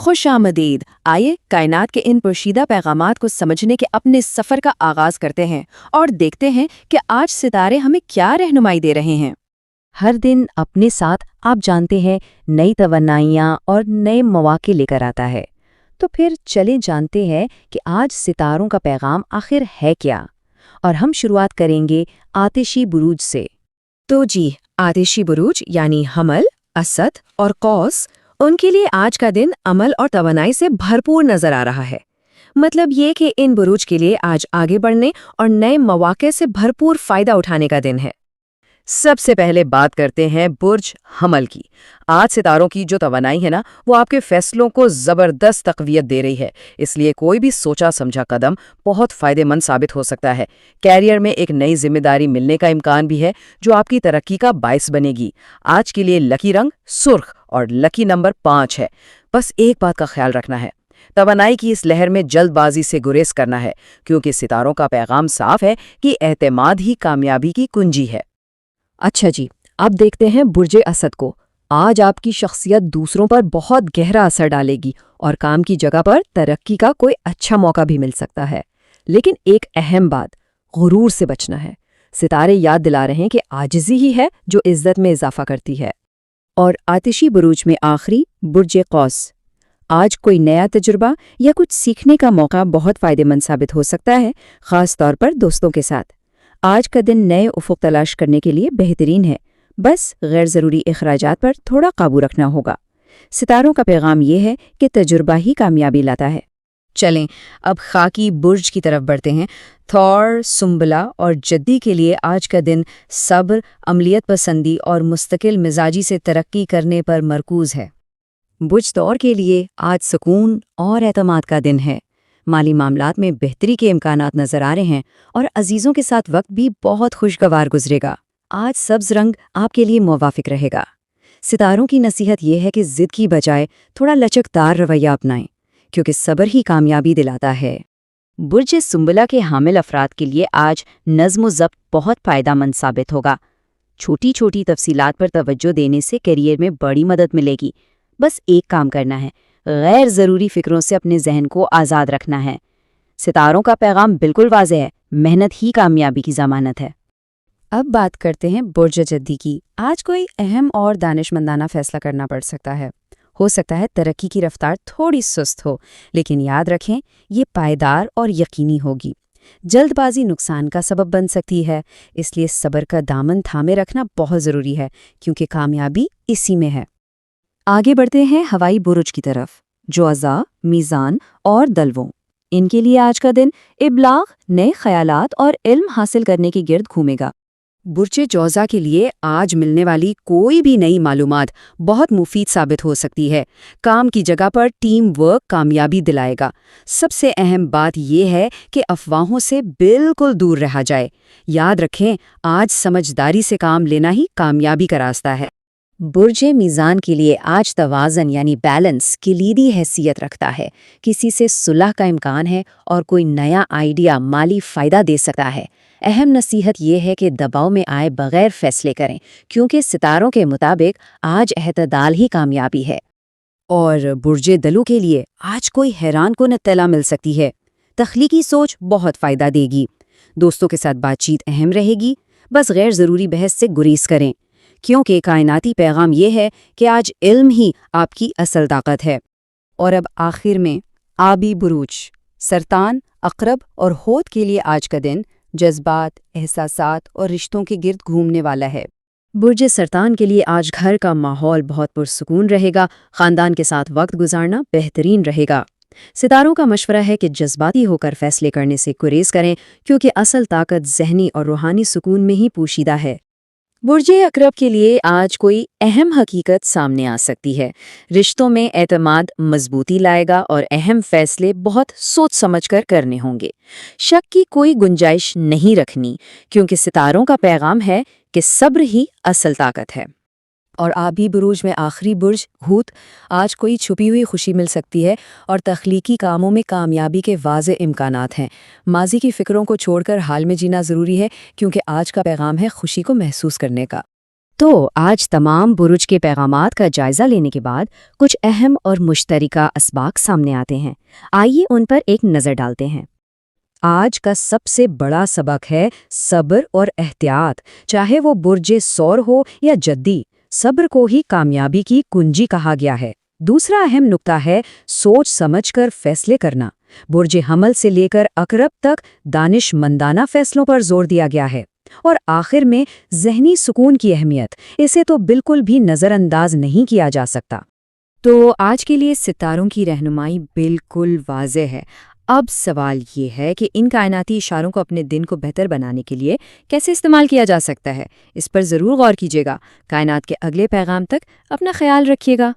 خوش آمدید۔ آئیے کائنات کے ان پوشیدہ پیغامات کو سمجھنے کے اپنے سفر کا آغاز کرتے ہیں اور دیکھتے ہیں کہ آج ستارے ہمیں کیا رہنمائی دے رہے ہیں۔ ہر دن اپنے ساتھ آپ جانتے ہیں نئی توانائیاں اور نئے مواقع لے کر آتا ہے، تو پھر چلیں جانتے ہیں کہ آج ستاروں کا پیغام آخر ہے کیا۔ اور ہم شروعات کریں گے آتشی بروج سے۔ تو جی، آتشی بروج یعنی حمل، اسد اور قوس، ان کے لیے آج کا دن عمل اور توانائی سے بھرپور نظر آ رہا ہے۔ مطلب یہ کہ ان بروج کے لیے آج آگے بڑھنے اور نئے مواقع سے بھرپور فائدہ اٹھانے کا دن ہے۔ سب سے پہلے بات کرتے ہیں برج حمل کی۔ آج ستاروں کی جو توانائی ہے نا، وہ آپ کے فیصلوں کو زبردست تقویت دے رہی ہے، اس لیے کوئی بھی سوچا سمجھا قدم بہت فائدہ مند ثابت ہو سکتا ہے۔ کیریئر میں ایک نئی ذمہ داری ملنے کا امکان بھی ہے جو آپ کی ترقی کا باعث بنے گی۔ آج کے لیے لکی رنگ سرخ اور لکی نمبر 5 ہے۔ بس ایک بات کا خیال رکھنا ہے، توانائی کی اس لہر میں جلد بازی سے گریز کرنا ہے، کیونکہ ستاروں کا پیغام صاف ہے کہ اعتماد ہی کامیابی کی کنجی ہے۔ اچھا جی، اب دیکھتے ہیں برج اسد کو۔ آج آپ کی شخصیت دوسروں پر بہت گہرا اثر ڈالے گی اور کام کی جگہ پر ترقی کا کوئی اچھا موقع بھی مل سکتا ہے۔ لیکن ایک اہم بات، غرور سے بچنا ہے۔ ستارے یاد دلا رہے ہیں کہ عاجزی ہی ہے جو عزت میں اضافہ کرتی ہے۔ اور آتشی بروج میں آخری برج قوس۔ آج کوئی نیا تجربہ یا کچھ سیکھنے کا موقع بہت فائدہ مند ثابت ہو سکتا ہے، خاص طور پر دوستوں کے ساتھ۔ آج کا دن نئے افق تلاش کرنے کے لیے بہترین ہے، بس غیر ضروری اخراجات پر تھوڑا قابو رکھنا ہوگا۔ ستاروں کا پیغام یہ ہے کہ تجربہ ہی کامیابی لاتا ہے۔ چلیں اب خاکی برج کی طرف بڑھتے ہیں۔ تھور، سنبلا اور جدی کے لیے آج کا دن صبر، عملیت پسندی اور مستقل مزاجی سے ترقی کرنے پر مرکوز ہے۔ برج تور کے لیے آج سکون اور اعتماد کا دن ہے۔ مالی معاملات میں بہتری کے امکانات نظر آ رہے ہیں اور عزیزوں کے ساتھ وقت بھی بہت خوشگوار گزرے گا۔ آج سبز رنگ آپ کے لیے موافق رہے گا۔ ستاروں کی نصیحت یہ ہے کہ ضد کی بجائے تھوڑا لچکدار رویہ اپنائیں، کیونکہ صبر ہی کامیابی دلاتا ہے۔ برج سنبلا کے حامل افراد کے لیے آج نظم و ضبط بہت فائدہ مند ثابت ہوگا۔ چھوٹی چھوٹی تفصیلات پر توجہ دینے سے کیریئر میں بڑی مدد ملے گی۔ بس ایک کام کرنا ہے، غیر ضروری فکروں سے اپنے ذہن کو آزاد رکھنا ہے۔ ستاروں کا پیغام بالکل واضح ہے، محنت ہی کامیابی کی ضمانت ہے۔ اب بات کرتے ہیں برج جدی کی۔ آج کوئی اہم اور دانشمندانہ فیصلہ کرنا پڑ سکتا ہے۔ ہو سکتا ہے ترقی کی رفتار تھوڑی سست ہو، لیکن یاد رکھیں یہ پائیدار اور یقینی ہوگی۔ جلد بازی نقصان کا سبب بن سکتی ہے، اس لیے صبر کا دامن تھامے رکھنا بہت ضروری ہے، کیونکہ کامیابی اسی میں ہے۔ آگے بڑھتے ہیں ہوائی برج کی طرف۔ جوزا، میزان اور دلووں، ان کے لیے آج کا دن ابلاغ، نئے خیالات اور علم حاصل کرنے کے گرد گھومے گا۔ برج جوزا کے لیے آج ملنے والی کوئی بھی نئی معلومات بہت مفید ثابت ہو سکتی ہے۔ کام کی جگہ پر ٹیم ورک کامیابی دلائے گا۔ سب سے اہم بات یہ ہے کہ افواہوں سے بالکل دور رہا جائے۔ یاد رکھیں، آج سمجھداری سے کام لینا ہی کامیابی کا راستہ ہے۔ برج میزان کے لیے آج توازن یعنی بیلنس کلیدی حیثیت رکھتا ہے۔ کسی سے صلح کا امکان ہے اور کوئی نیا آئیڈیا مالی فائدہ دے سکتا ہے۔ اہم نصیحت یہ ہے کہ دباؤ میں آئے بغیر فیصلے کریں، کیونکہ ستاروں کے مطابق آج اعتدال ہی کامیابی ہے۔ اور برج دلو کے لیے آج کوئی حیران کن اطلاع مل سکتی ہے۔ تخلیقی سوچ بہت فائدہ دے گی۔ دوستوں کے ساتھ بات چیت اہم رہے گی، بس غیر ضروری بحث سے گریز کریں، کیونکہ کائناتی پیغام یہ ہے کہ آج علم ہی آپ کی اصل طاقت ہے۔ اور اب آخر میں آبی بروج، سرطان، عقرب اور حوت کے لیے آج کا دن جذبات، احساسات اور رشتوں کے گرد گھومنے والا ہے۔ برج سرطان کے لیے آج گھر کا ماحول بہت پرسکون رہے گا، خاندان کے ساتھ وقت گزارنا بہترین رہے گا۔ ستاروں کا مشورہ ہے کہ جذباتی ہو کر فیصلے کرنے سے گریز کریں، کیونکہ اصل طاقت ذہنی اور روحانی سکون میں ہی پوشیدہ ہے۔ برج عقرب کے لیے آج کوئی اہم حقیقت سامنے آ سکتی ہے۔ رشتوں میں اعتماد مضبوطی لائے گا اور اہم فیصلے بہت سوچ سمجھ کر کرنے ہوں گے۔ شک کی کوئی گنجائش نہیں رکھنی، کیونکہ ستاروں کا پیغام ہے کہ صبر ہی اصل طاقت ہے۔ اور آبی بروج میں آخری برج حوت، آج کوئی چھپی ہوئی خوشی مل سکتی ہے اور تخلیقی کاموں میں کامیابی کے واضح امکانات ہیں۔ ماضی کی فکروں کو چھوڑ کر حال میں جینا ضروری ہے، کیونکہ آج کا پیغام ہے خوشی کو محسوس کرنے کا۔ تو آج تمام برج کے پیغامات کا جائزہ لینے کے بعد کچھ اہم اور مشترکہ اسباق سامنے آتے ہیں۔ آئیے ان پر ایک نظر ڈالتے ہیں۔ آج کا سب سے بڑا سبق ہے صبر اور احتیاط، چاہے وہ برج ثور ہو یا جدی، صبر کو ہی کامیابی کی کنجی کہا گیا ہے۔ دوسرا اہم نکتہ ہے سوچ سمجھ کر فیصلے کرنا۔ برج حمل سے لے کر عقرب تک دانش مندانہ فیصلوں پر زور دیا گیا ہے۔ اور آخر میں ذہنی سکون کی اہمیت، اسے تو بالکل بھی نظر انداز نہیں کیا جا سکتا۔ تو آج کے لیے ستاروں کی رہنمائی بالکل واضح ہے۔ اب سوال یہ ہے کہ ان کائناتی اشاروں کو اپنے دن کو بہتر بنانے کے لیے کیسے استعمال کیا جا سکتا ہے۔ اس پر ضرور غور کیجیے گا۔ کائنات کے اگلے پیغام تک اپنا خیال رکھیے گا۔